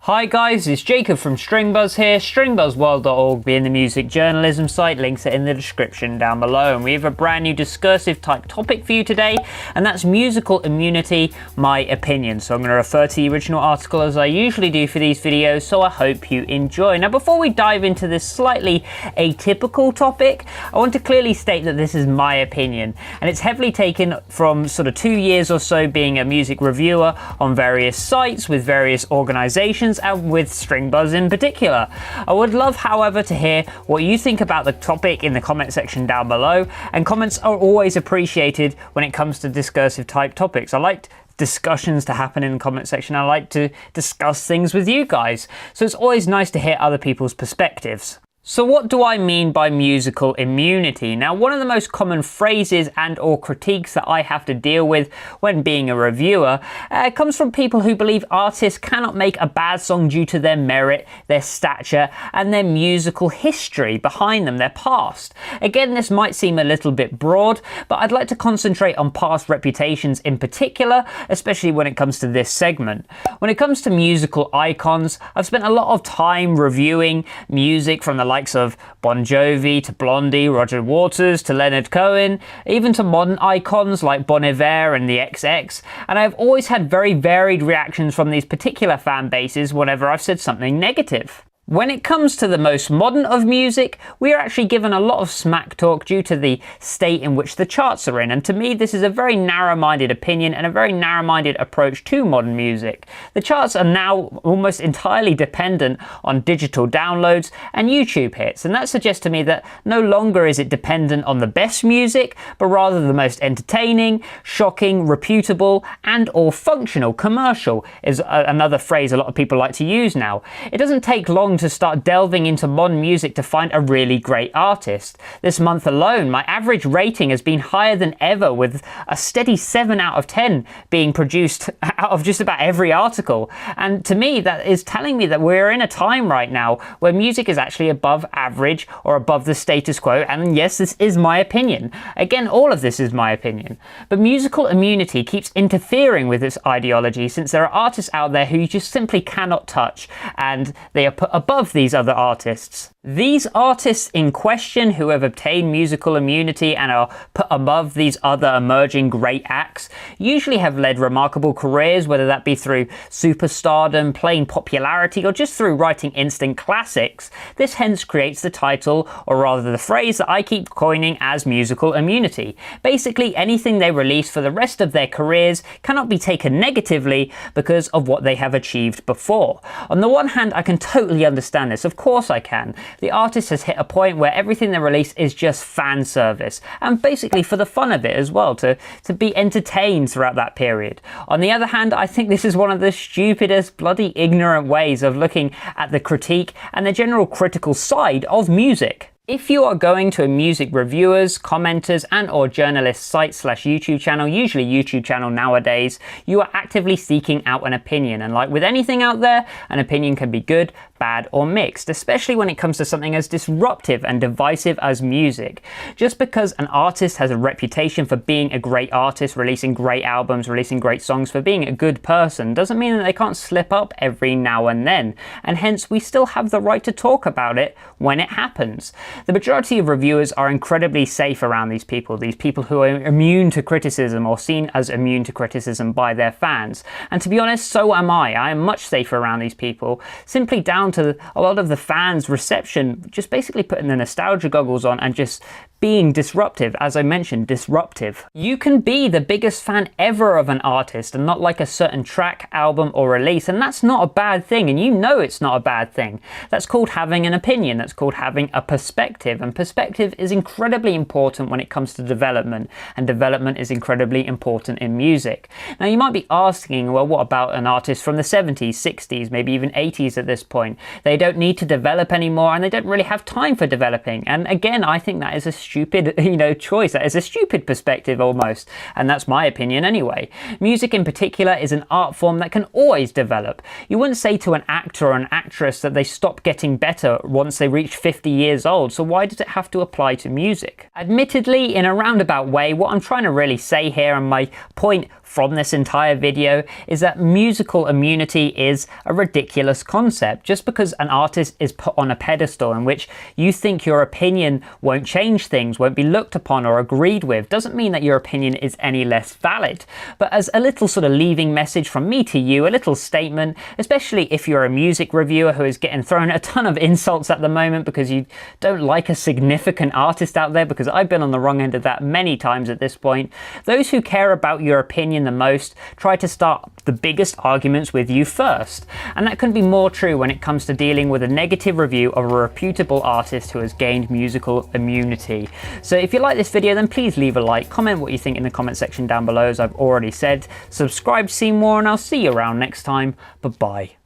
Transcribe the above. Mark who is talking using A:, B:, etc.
A: Hi guys, it's Jacob from Stringbuzz here, stringbuzzworld.org being the music journalism site, links are in the description down below, and we have a brand new discursive type topic for you today, and that's musical immunity, my opinion. So I'm going to refer to the original article as I usually do for these videos, so I hope you enjoy. Now before we dive into this slightly atypical topic, I want to clearly state that this is my opinion, and it's heavily taken from sort of 2 years or so being a music reviewer on various sites with various organizations, and with Stringbuzz in particular. I would love, however, to hear what you think about the topic in the comment section down below, and comments are always appreciated when it comes to discursive type topics. I like discussions to happen in the comment section. I like to discuss things with you guys, so it's always nice to hear other people's perspectives. So what do I mean by musical immunity? Now, one of the most common phrases and or critiques that I have to deal with when being a reviewer comes from people who believe artists cannot make a bad song due to their merit, their stature, and their musical history behind them, their past. Again, this might seem a little bit broad, but I'd like to concentrate on past reputations in particular, especially when it comes to this segment. When it comes to musical icons, I've spent a lot of time reviewing music from the likes of Bon Jovi to Blondie, Roger Waters to Leonard Cohen, even to modern icons like Bon Iver and the XX, and I've always had very varied reactions from these particular fan bases whenever I've said something negative. When it comes to the most modern of music, we are actually given a lot of smack talk due to the state in which the charts are in, and to me this is a very narrow-minded opinion and a very narrow-minded approach to modern music. The charts are now almost entirely dependent on digital downloads and YouTube hits, and that suggests to me that no longer is it dependent on the best music, but rather the most entertaining, shocking, reputable, and or functional. Commercial is another phrase a lot of people like to use now. It doesn't take long to start delving into modern music to find a really great artist. This month alone, my average rating has been higher than ever, with a steady 7 out of 10 being produced out of just about every article. And to me, that is telling me that we're in a time right now where music is actually above average or above the status quo. And yes, this is my opinion. Again, all of this is my opinion. But musical immunity keeps interfering with this ideology, since there are artists out there who you just simply cannot touch, and they are put above these other artists. These artists in question, who have obtained musical immunity and are put above these other emerging great acts, usually have led remarkable careers, whether that be through superstardom, plain popularity, or just through writing instant classics. This hence creates the title, or rather the phrase that I keep coining as musical immunity. Basically, anything they release for the rest of their careers cannot be taken negatively because of what they have achieved before. On the one hand, I can totally understand this. Of course I can. The artist has hit a point where everything they release is just fan service, and basically for the fun of it as well, to be entertained throughout that period. On the other hand, I think this is one of the stupidest, bloody ignorant ways of looking at the critique and the general critical side of music. If you are going to a music reviewers, commenters, and or journalist site / YouTube channel, usually YouTube channel nowadays, you are actively seeking out an opinion. And like with anything out there, an opinion can be good, bad, or mixed, especially when it comes to something as disruptive and divisive as music. Just because an artist has a reputation for being a great artist, releasing great albums, releasing great songs, for being a good person, doesn't mean that they can't slip up every now and then. And hence, we still have the right to talk about it when it happens. The majority of reviewers are incredibly safe around these people who are immune to criticism, or seen as immune to criticism by their fans. And to be honest, so am I. I am much safer around these people, simply down to a lot of the fans' reception, just basically putting the nostalgia goggles on and just being disruptive. As I mentioned, disruptive. You can be the biggest fan ever of an artist and not like a certain track, album, or release, and that's not a bad thing, and you know it's not a bad thing. That's called having an opinion. That's called having a perspective, and perspective is incredibly important when it comes to development, and development is incredibly important in music. Now you might be asking, well, what about an artist from the 70s, 60s, maybe even 80s at this point? They don't need to develop anymore, and they don't really have time for developing. And again, I think that is a stupid, choice. That is a stupid perspective almost, and that's my opinion anyway. Music in particular is an art form that can always develop. You wouldn't say to an actor or an actress that they stop getting better once they reach 50 years old, so why does it have to apply to music? Admittedly, in a roundabout way, what I'm trying to really say here, and my point from this entire video is that musical immunity is a ridiculous concept. Just because an artist is put on a pedestal in which you think your opinion won't change things, won't be looked upon or agreed with, doesn't mean that your opinion is any less valid. But as a little sort of leaving message from me to you, a little statement, especially if you're a music reviewer who is getting thrown a ton of insults at the moment because you don't like a significant artist out there, because I've been on the wrong end of that many times at this point. Those who care about your opinion the most try to start the biggest arguments with you first. And that couldn't be more true when it comes to dealing with a negative review of a reputable artist who has gained musical immunity. So if you like this video, then please leave a like, comment what you think in the comment section down below, as I've already said. Subscribe to see more, and I'll see you around next time. Bye-bye.